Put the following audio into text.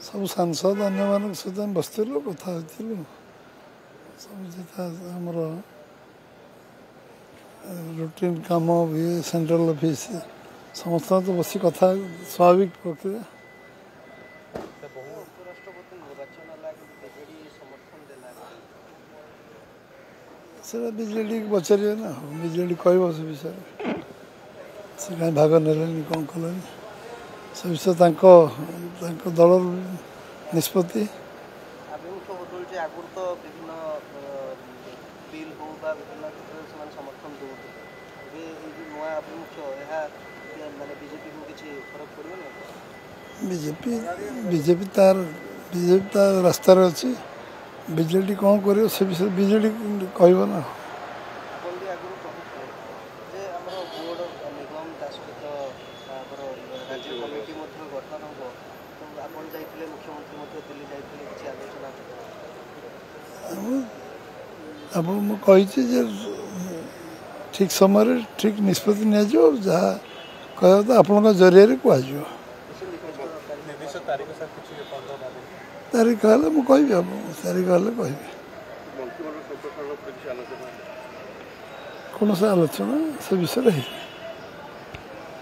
सब सांसद अन्य मान सहित बसलु कथा आमर रूटीन कम सेंट्रल ऑफिस समस्त तो बस कथा स्वाभाविक प्रक्रिया से बीजेडी पचारे ना बीजेडी कह से विषय से कहीं भाग ने कौन कल से विषय दल निष्पत्ति बीजेपी तार रास्तार अच्छी बीजेडी कौन कर से विषय बीजेडी कह ना अब मुझे ठीक समय ठीक निष्पत्ति नि जहाँ कह आपण जरिया कह तारीख हेल्ले मुझे कहि आप तारीख हेल्ले कह कौन से आलोचना से विषय